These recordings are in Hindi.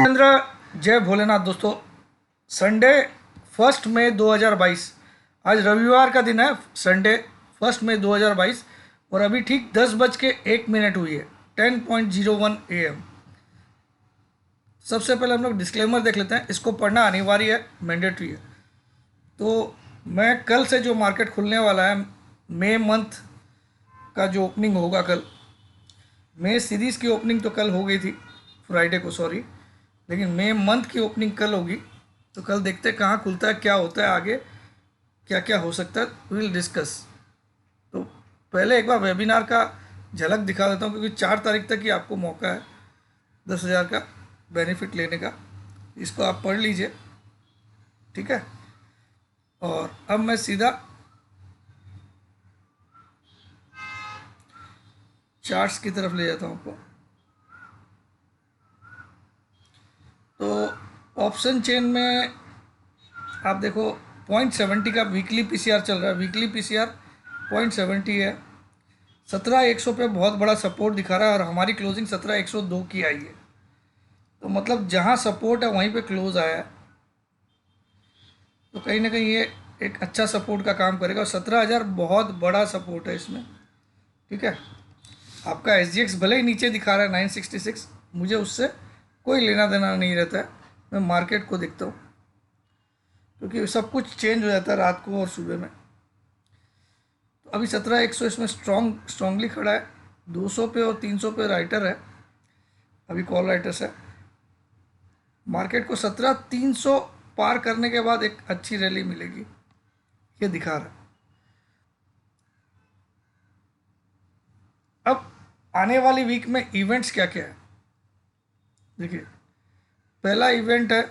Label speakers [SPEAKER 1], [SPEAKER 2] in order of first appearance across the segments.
[SPEAKER 1] नरेंद्र जय भोलेनाथ। दोस्तों, संडे 1 मई 2022, आज रविवार का दिन है। संडे 1 मई 2022 और अभी ठीक 10:01 हुई है, 10:01 AM। सबसे पहले हम लोग डिस्क्लेमर देख लेते हैं, इसको पढ़ना अनिवार्य है, मैंडेटरी है। तो मैं कल से जो मार्केट खुलने वाला है, मई मंथ का जो ओपनिंग होगा कल, मई सीरीज़ की ओपनिंग तो कल हो गई थी, फ्राइडे को, सॉरी, लेकिन मई मंथ की ओपनिंग कल होगी। तो कल देखते हैं कहाँ खुलता है, क्या होता है, आगे क्या क्या हो सकता है, विल डिस्कस। तो पहले एक बार वेबिनार का झलक दिखा देता हूँ, क्योंकि 4 तारीख तक ही आपको मौका है 10,000 का बेनिफिट लेने का। इसको आप पढ़ लीजिए, ठीक है। और अब मैं सीधा चार्ट्स की तरफ ले जाता हूँ आपको। तो ऑप्शन चेन में आप देखो 0.70 का वीकली पीसीआर चल रहा है। वीकली पीसीआर 0.70 है। 17,100 पे बहुत बड़ा सपोर्ट दिखा रहा है और हमारी क्लोजिंग 17,102 की आई है। तो मतलब जहाँ सपोर्ट है वहीं पे क्लोज आया है, तो कहीं ना कहीं ये एक अच्छा सपोर्ट का काम करेगा। और 17,000 बहुत बड़ा सपोर्ट है इसमें, ठीक है। आपका SGX भले ही नीचे दिखा रहा है 966, मुझे उससे कोई लेना देना नहीं रहता है। मैं मार्केट को देखता हूँ, क्योंकि सब कुछ चेंज हो जाता है रात को और सुबह में। तो अभी 17,100 इसमें स्ट्रांगली खड़ा है। 200 पे और 300 पे राइटर है, अभी कॉल राइटर्स है। मार्केट को 17,300 पार करने के बाद एक अच्छी रैली मिलेगी, ये दिखा रहा है। अब आने वाली वीक में इवेंट्स क्या क्या है, देखिए। पहला इवेंट है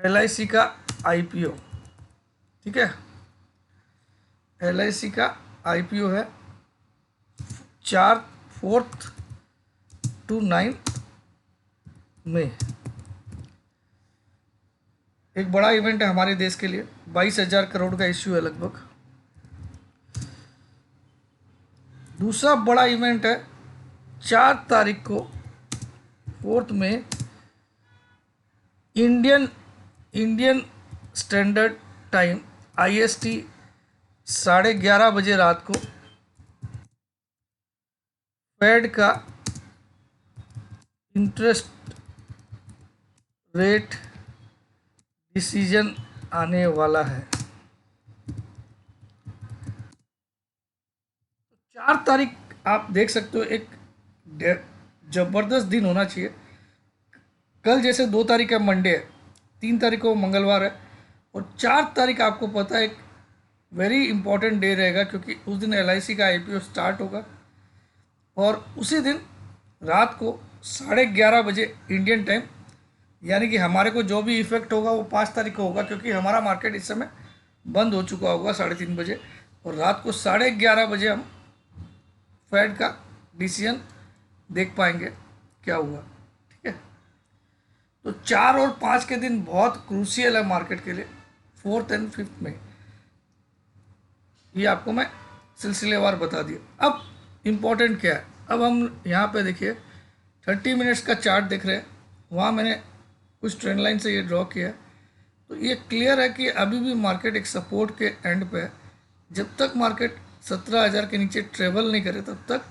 [SPEAKER 1] LIC का IPO, ठीक है। LIC का IPO है 4 to 9 में। एक बड़ा इवेंट है हमारे देश के लिए, 22,000 करोड़ का इश्यू है लगभग। दूसरा बड़ा इवेंट है 4 तारीख को, 4 में, इंडियन स्टैंडर्ड टाइम IST 11:30 बजे रात को फेड का इंटरेस्ट रेट डिसीजन आने वाला है। 4 तारीख आप देख सकते हो, एक जबरदस्त दिन होना चाहिए। कल जैसे 2 तारीख का मंडे है, 3 तारीख को मंगलवार है, और 4 तारीख आपको पता है एक वेरी इंपॉर्टेंट डे रहेगा, क्योंकि उस दिन LIC का IPO स्टार्ट होगा। और उसी दिन रात को 11:30 बजे इंडियन टाइम, यानी कि हमारे को जो भी इफेक्ट होगा वो 5 तारीख को होगा, क्योंकि हमारा मार्केट इस समय बंद हो चुका होगा 3:30 बजे। और रात को 11:30 बजे हम फेड का डिसीजन देख पाएंगे क्या हुआ, ठीक है। तो 4 और 5 के दिन बहुत क्रूशियल है मार्केट के लिए, 4th and 5th में। ये आपको मैं सिलसिलेवार बता दिया। अब इम्पोर्टेंट क्या है, अब हम यहाँ पे देखिए 30 मिनट्स का चार्ट देख रहे हैं, वहाँ मैंने कुछ ट्रेंड लाइन से ये ड्रॉ किया है। तो ये क्लियर है कि अभी भी मार्केट एक सपोर्ट के एंड पे है। जब तक मार्केट 17,000 के नीचे ट्रेवल नहीं करे, तब तक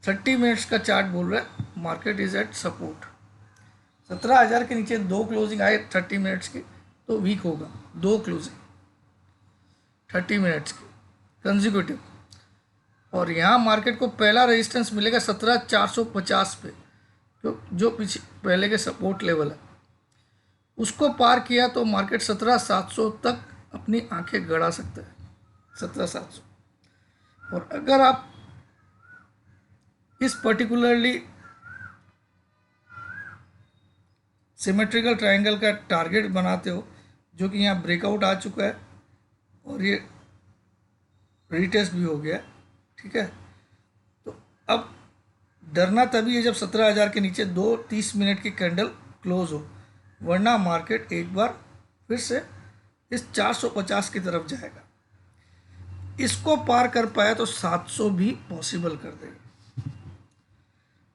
[SPEAKER 1] 30 मिनट्स का चार्ट बोल रहा है मार्केट इज एट सपोर्ट। 17,000 के नीचे 2 क्लोजिंग आए 30 मिनट्स की तो वीक होगा। 2 क्लोजिंग 30 मिनट्स की कंजिक्यूटिव। और यहाँ मार्केट को पहला रेजिस्टेंस मिलेगा 17,450 पे, जो पीछे पहले के सपोर्ट लेवल है। उसको पार किया तो मार्केट 17,700 तक अपनी आंखें गड़ा सकता है, 17,700। और अगर आप इस पर्टिकुलरली सिमेट्रिकल ट्रायंगल का टारगेट बनाते हो, जो कि यहाँ ब्रेकआउट आ चुका है और ये रीटेस्ट भी हो गया, ठीक है। तो अब डरना तभी है जब 17,000 के नीचे 2 30 मिनट की कैंडल क्लोज हो, वरना मार्केट एक बार फिर से इस 450 की तरफ जाएगा। इसको पार कर पाया तो 700 भी पॉसिबल कर देगा।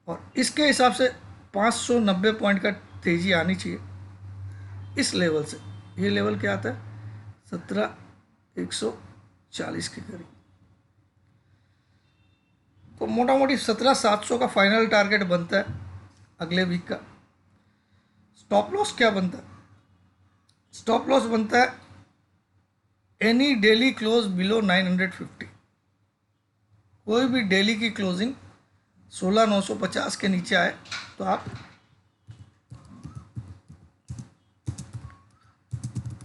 [SPEAKER 1] और इसके हिसाब से 590 पॉइंट का तेजी आनी चाहिए इस लेवल से। ये लेवल क्या आता है? 17,140 के करीब। तो मोटा मोटी 17,700 का फाइनल टारगेट बनता है अगले वीक का। स्टॉप लॉस क्या बनता है? स्टॉप लॉस बनता है एनी डेली क्लोज बिलो 950। कोई भी डेली की क्लोजिंग 16,950 के नीचे आए तो आप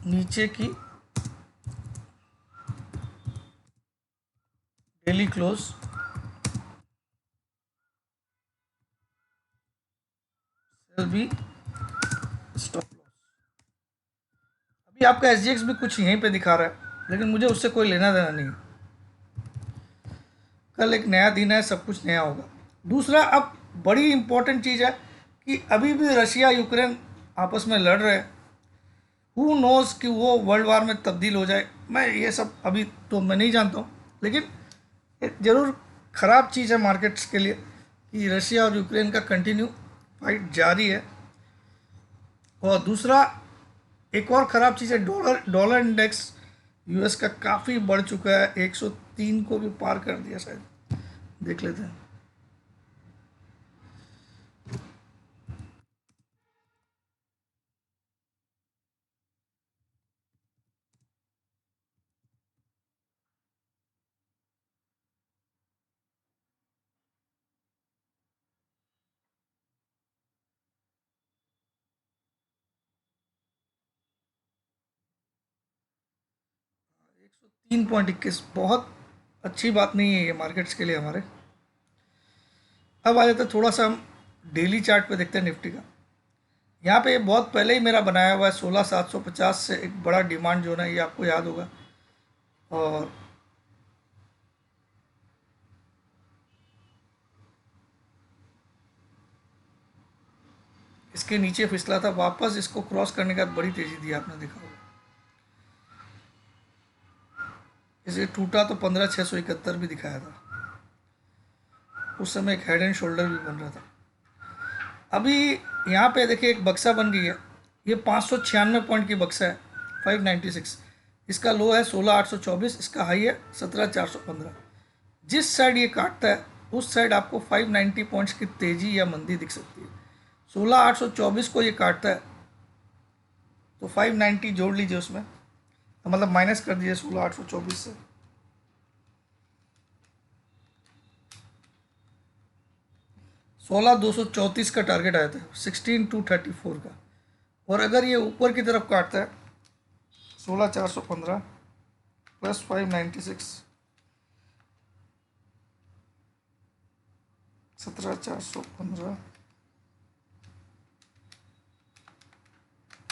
[SPEAKER 1] नीचे की डेली क्लोज भी स्टॉप लॉस। अभी आपका एसजीएक्स भी कुछ यहीं पे दिखा रहा है, लेकिन मुझे उससे कोई लेना देना नहीं है। कल एक नया दिन है, सब कुछ नया होगा। दूसरा, अब बड़ी इंपॉर्टेंट चीज़ है कि अभी भी रशिया यूक्रेन आपस में लड़ रहे हैं। हु नोज़ कि वो वर्ल्ड वार में तब्दील हो जाए। मैं ये सब अभी तो मैं नहीं जानता हूँ, लेकिन ज़रूर ख़राब चीज़ है मार्केट्स के लिए कि रशिया और यूक्रेन का कंटिन्यू फाइट जारी है। और दूसरा, एक और ख़राब चीज़ है, डॉलर डॉलर इंडेक्स यूएस का काफ़ी बढ़ चुका है, 103 को भी पार कर दिया शायद। देख लेते हैं। एक सौ 3.21 बहुत अच्छी बात नहीं है ये मार्केट्स के लिए हमारे। अब आ जाते हैं थोड़ा सा हम डेली चार्ट पे देखते हैं निफ्टी का। यहाँ पे बहुत पहले ही मेरा बनाया हुआ है 16,750 से एक बड़ा डिमांड जोन है, ये आपको याद होगा। और इसके नीचे फिसला था, वापस इसको क्रॉस करने के बाद बड़ी तेजी दी, आपने देखा होगा। इसे टूटा तो 15,671 भी दिखाया था, उस समय एक हेड एंड शोल्डर भी बन रहा था। अभी यहाँ पे देखिए एक बक्सा बन गई है, ये 596 पॉइंट की बक्सा है, 596। इसका लो है 16,824, इसका हाई है 17,415। जिस साइड ये काटता है उस साइड आपको 590 पॉइंट्स की तेजी या मंदी दिख सकती है। 16,824 को ये काटता है तो 590 जोड़ लीजिए उसमें, तो मतलब माइनस कर दीजिए 16,824 से। 16,234 का टारगेट आया था, 16,234 का। और अगर ये ऊपर की तरफ काटता है 16,415 प्लस 596, 17,415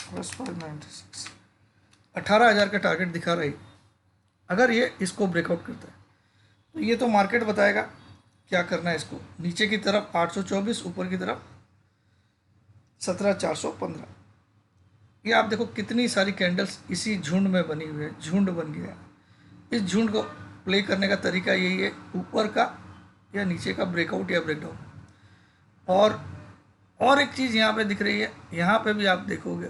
[SPEAKER 1] प्लस 596, 18,000 का टारगेट दिखा रही। अगर ये इसको ब्रेकआउट करता है तो ये तो मार्केट बताएगा क्या करना है इसको। नीचे की तरफ 824, ऊपर की तरफ 17,415। ये आप देखो कितनी सारी कैंडल्स इसी झुंड में बनी हुई है, झुंड बन गया है। इस झुंड को प्ले करने का तरीका यही है, ऊपर का या नीचे का ब्रेकआउट या ब्रेकडाउन। और और एक चीज़ यहाँ पे दिख रही है, यहाँ पे भी आप देखोगे,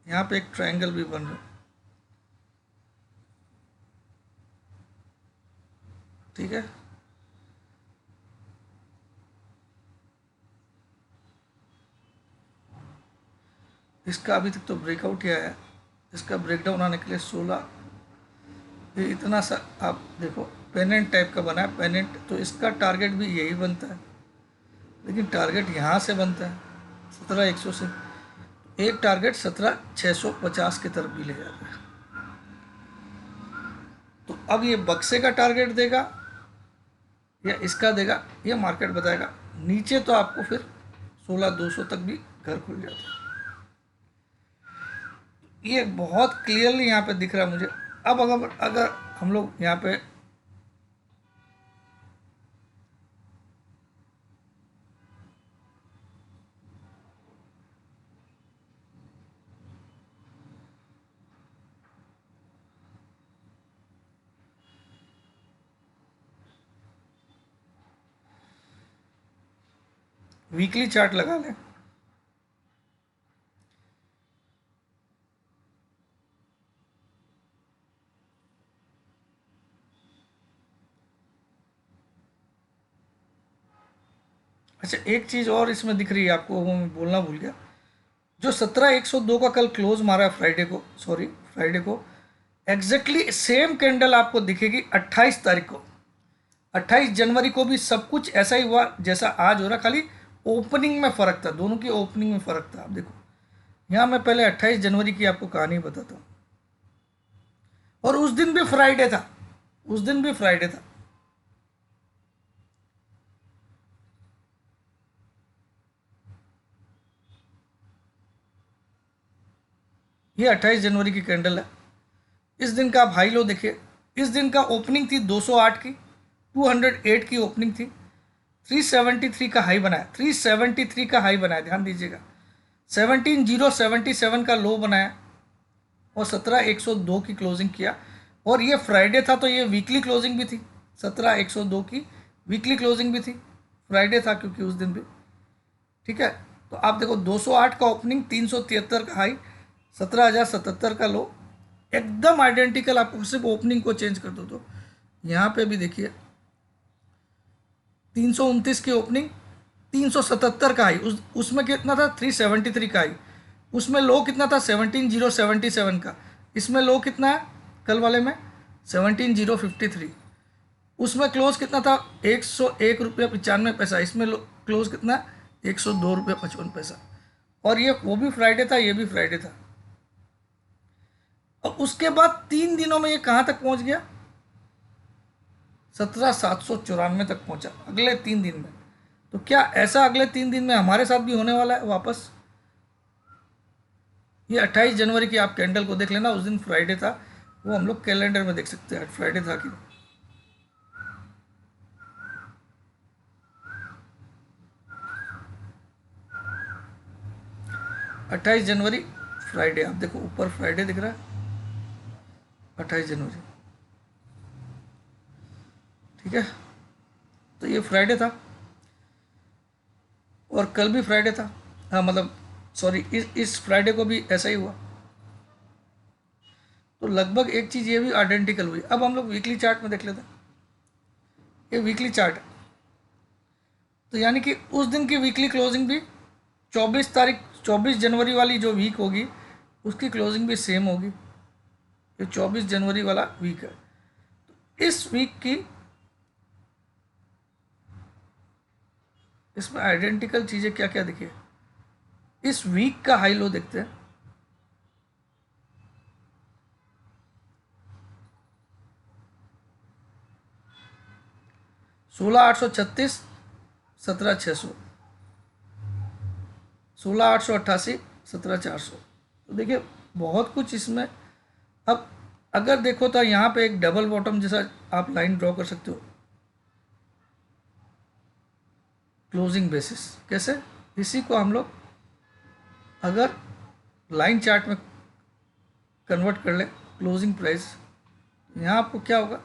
[SPEAKER 1] यहाँ पे एक ट्रायंगल भी बन रहा है, ठीक है। इसका अभी तक तो ब्रेकआउट ही आया है, इसका ब्रेकडाउन आने के लिए 16, ये इतना सा आप देखो पेनेंट टाइप का बना है। पेनेंट तो इसका टारगेट भी यही बनता है, लेकिन टारगेट यहाँ से बनता है 17,100 से। एक टारगेट 17,650 की तरफ भी ले जाता है। तो अब ये बक्से का टारगेट देगा या इसका देगा, ये मार्केट बताएगा। नीचे तो आपको फिर 16,200 तक भी घर खुल जाता है। ये बहुत क्लियरली यहाँ पे दिख रहा है मुझे। अब अगर अगर हम लोग यहाँ पे वीकली चार्ट लगा लें। अच्छा, एक चीज़ और इसमें दिख रही है आपको, वो मैं बोलना भूल गया। जो 17,102 का कल क्लोज मारा है फ्राइडे को, सॉरी फ्राइडे को, एग्जैक्टली सेम कैंडल आपको दिखेगी 28 तारीख को। 28 जनवरी को भी सब कुछ ऐसा ही हुआ जैसा आज हो रहा, खाली ओपनिंग में फ़र्क था, दोनों की ओपनिंग में फ़र्क था। आप देखो यहाँ मैं पहले 28 जनवरी की आपको कहानी बताता हूँ, और उस दिन भी फ्राइडे था, उस दिन भी फ्राइडे था। ये 28 जनवरी की कैंडल है। इस दिन का आप हाई लो देखिए। इस दिन का ओपनिंग थी 208 की, 208 की ओपनिंग थी, 373 का हाई बनाया, 373 का हाई बनाया, ध्यान दीजिएगा। 17,077 का लो बनाया और 17,102 की क्लोजिंग किया। और ये फ्राइडे था तो ये वीकली क्लोजिंग भी थी, 17,102 की वीकली क्लोजिंग भी थी, फ्राइडे था क्योंकि उस दिन भी। ठीक है, तो आप देखो 208 का ओपनिंग, 373 का हाई, 17,077 का लो, एकदम आइडेंटिकल। आपको सिर्फ ओपनिंग को चेंज कर दो तो यहाँ पे भी देखिए 329 की ओपनिंग, 377 का हाई, उसमें कितना था 373 का हाई, उसमें लो कितना था 17,077 का, इसमें लो कितना है कल वाले में 17,053, उसमें क्लोज कितना था 101 रुपये 95 पैसा, इसमें क्लोज कितना 102 रुपये 55 पैसा। और ये वो भी फ्राइडे था, ये भी फ्राइडे था। और उसके बाद 3 दिनों में ये कहाँ तक पहुँच गया, 17,794 तक पहुँचा अगले 3 दिन में। तो क्या ऐसा अगले 3 दिन में हमारे साथ भी होने वाला है वापस? ये 28 जनवरी की आप कैंडल को देख लेना, उस दिन फ्राइडे था, वो हम लोग कैलेंडर में देख सकते हैं फ्राइडे था कि 28 जनवरी फ्राइडे। आप देखो ऊपर फ्राइडे दिख रहा है, 28 जनवरी। ठीक है, तो ये फ्राइडे था और कल भी फ्राइडे था। हाँ मतलब सॉरी, इस फ्राइडे को भी ऐसा ही हुआ। तो लगभग एक चीज़ ये भी आइडेंटिकल हुई। अब हम लोग वीकली चार्ट में देख लेते हैं। ये वीकली चार्ट है, तो यानी कि उस दिन की वीकली क्लोजिंग भी 24 तारीख, 24 जनवरी वाली जो वीक होगी उसकी क्लोजिंग भी सेम होगी। ये 24 जनवरी वाला वीक है। तो इस वीक की, इसमें आइडेंटिकल चीज़ें क्या क्या दिखी। इस वीक का हाई लो देखते हैं। सोलह 836, 17,600, 16,888, 17,400। तो देखिए बहुत कुछ इसमें। अब अगर देखो तो यहाँ पे एक डबल बॉटम जैसा आप लाइन ड्रॉ कर सकते हो क्लोजिंग बेसिस। कैसे? इसी को हम लोग अगर लाइन चार्ट में कन्वर्ट कर लें क्लोजिंग प्राइस, यहाँ आपको क्या होगा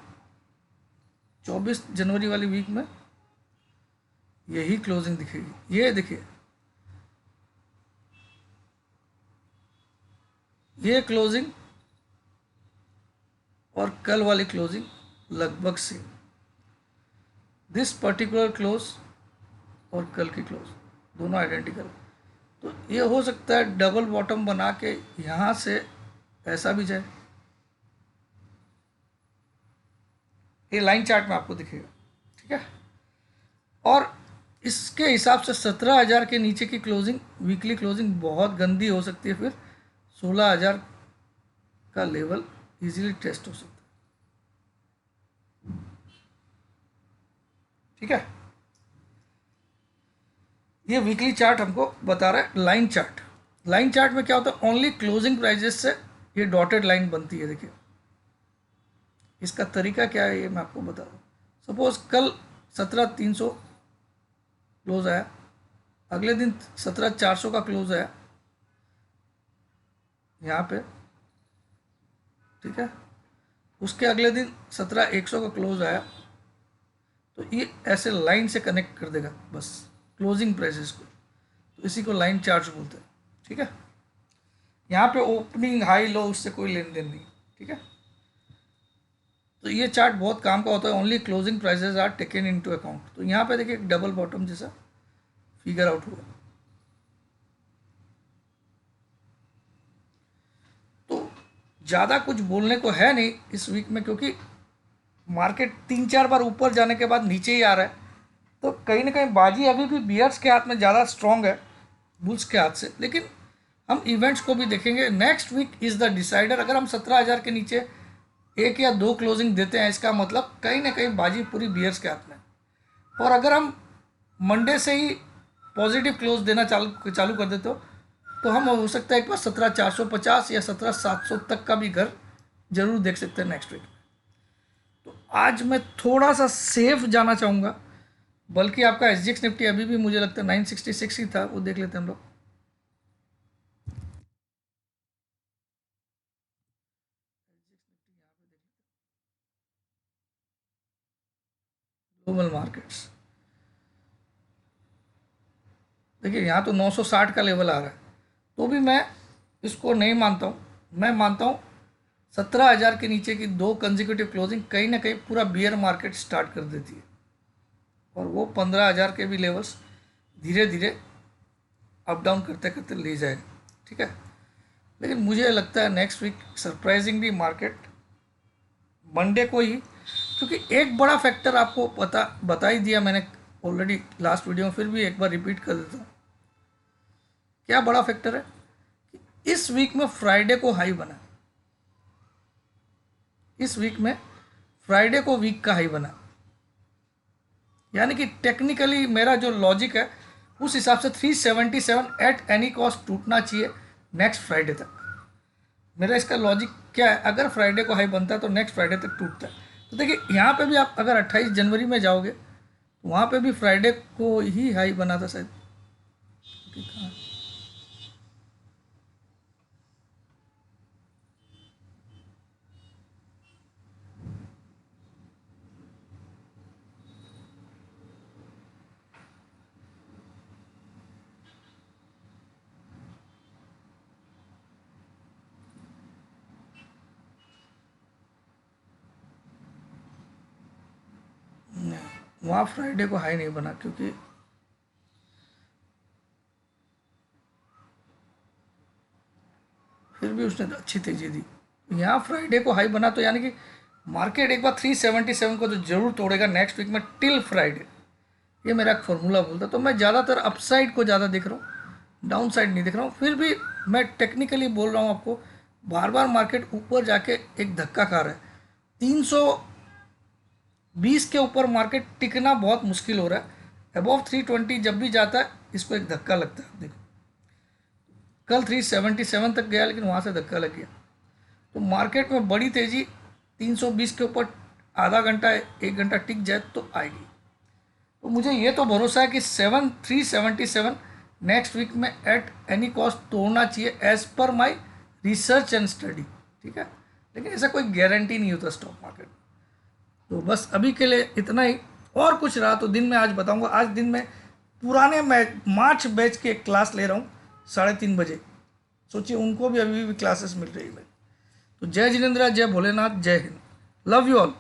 [SPEAKER 1] 24 जनवरी वाली वीक में यही क्लोजिंग दिखेगी। ये देखिए ये क्लोजिंग और कल वाली क्लोजिंग लगभग सेम। दिस पर्टिकुलर क्लोज और कल की क्लोज दोनों आइडेंटिकल। तो ये हो सकता है डबल बॉटम बना के यहाँ से ऐसा भी जाए, ये लाइन चार्ट में आपको दिखेगा। ठीक है, और इसके हिसाब से 17,000 के नीचे की क्लोजिंग, वीकली क्लोजिंग बहुत गंदी हो सकती है, फिर 16,000 का लेवल इजीली टेस्ट हो सकता है। ठीक है, ये वीकली चार्ट हमको बता रहा है लाइन चार्ट। लाइन चार्ट में क्या होता है, ओनली क्लोजिंग प्राइजेस से ये डॉटेड लाइन बनती है। देखिए इसका तरीका क्या है ये मैं आपको बता रहा हूँ। सपोज कल 17,300 क्लोज आया, अगले दिन 17,400 का क्लोज आया यहाँ पे। ठीक है, उसके अगले दिन 17,100 का क्लोज आया। तो ये ऐसे लाइन से कनेक्ट कर देगा बस। क्लोजिंग प्राइसेस को, तो इसी को लाइन चार्ट बोलते हैं। ठीक है, यहाँ पे ओपनिंग हाई लो उससे कोई लेन देन नहीं। ठीक है, तो ये चार्ट बहुत काम का होता है, only closing prices are taken into account. तो यहाँ पे देखिए डबल बॉटम जैसा फिगर आउट हुआ। तो ज़्यादा कुछ बोलने को है नहीं इस वीक में, क्योंकि मार्केट 3-4 बार ऊपर जाने के बाद नीचे ही आ रहा है, तो कहीं ना कहीं बाजी अभी भी बियर्स के हाथ में ज़्यादा स्ट्रॉन्ग है बुल्स के हाथ से। लेकिन हम इवेंट्स को भी देखेंगे, next week is the decider. अगर हम 17,000 के नीचे 1 या 2 क्लोजिंग देते हैं, इसका मतलब कहीं ना कहीं बाजी पूरी बियर्स के हाथ में। और अगर हम मंडे से ही पॉजिटिव क्लोज देना चालू कर देते तो हम हो सकता है एक बार 17,450 या 17,700 तक का भी घर जरूर देख सकते हैं नेक्स्ट वीक। तो आज मैं थोड़ा सा सेफ जाना चाहूँगा, बल्कि आपका SGX निफ्टी अभी भी मुझे लगता है 966 ही था, वो देख लेते हैं हम लोग। ग्लोबल मार्केट्स देखिए, यहाँ तो 960 का लेवल आ रहा है, तो भी मैं इसको नहीं मानता हूँ। मैं मानता हूँ 17,000 के नीचे की 2 कंसेक्यूटिव क्लोजिंग कहीं ना कहीं पूरा बियर मार्केट स्टार्ट कर देती है, और वो 15,000 के भी लेवल्स धीरे धीरे अप डाउन करते करते ले जाएगा। ठीक है, लेकिन मुझे लगता है next week surprisingly market Monday को ही, क्योंकि एक बड़ा फैक्टर आपको बता ही दिया मैंने ऑलरेडी लास्ट वीडियो में, फिर भी एक बार रिपीट कर देता हूँ। क्या बड़ा फैक्टर है कि इस वीक में फ्राइडे को हाई बना, इस वीक में फ्राइडे को वीक का हाई बना, यानी कि टेक्निकली मेरा जो लॉजिक है उस हिसाब से 377 एट एनी कॉस्ट टूटना चाहिए नेक्स्ट फ्राइडे तक। मेरा इसका लॉजिक क्या है, अगर फ्राइडे को हाई बनता है तो नेक्स्ट फ्राइडे तक टूटता है। तो देखिए यहाँ पे भी आप अगर 28 जनवरी में जाओगे तो वहाँ पे भी फ्राइडे को ही हाई बना था शायद। वहाँ फ्राइडे को हाई नहीं बना, क्योंकि फिर भी उसने अच्छी तेजी दी। यहाँ फ्राइडे को हाई बना, तो यानी कि मार्केट एक बार 377 को तो जरूर तोड़ेगा नेक्स्ट वीक में टिल फ्राइडे। ये मेरा एक फॉर्मूला बोलता, तो मैं ज़्यादातर अपसाइड को ज़्यादा देख रहा हूँ, डाउन साइड नहीं देख रहा हूँ। फिर भी मैं टेक्निकली बोल रहा हूँ आपको, बार बार मार्केट ऊपर जाके एक धक्का खा रहा है। 320 के ऊपर मार्केट टिकना बहुत मुश्किल हो रहा है। अबव 320 जब भी जाता है इसको एक धक्का लगता है। देखो कल 377 तक गया, लेकिन वहाँ से धक्का लग गया। तो मार्केट में बड़ी तेज़ी 320 के ऊपर आधा घंटा 1 घंटा टिक जाए तो आएगी। तो मुझे ये तो भरोसा है कि 377 नेक्स्ट वीक में एट एनी कॉस्ट तोड़ना चाहिए as per my research and study. ठीक है, लेकिन ऐसा कोई गारंटी नहीं होता स्टॉक मार्केट। तो बस अभी के लिए इतना ही, और कुछ रहा तो दिन में आज बताऊंगा। आज दिन में पुराने मार्च बैच की एक क्लास ले रहा हूँ 3:30 बजे, सोचिए उनको भी अभी भी क्लासेस मिल रही है। तो जय जिनेंद्र, जय भोलेनाथ, जय हिंद, लव यू ऑल।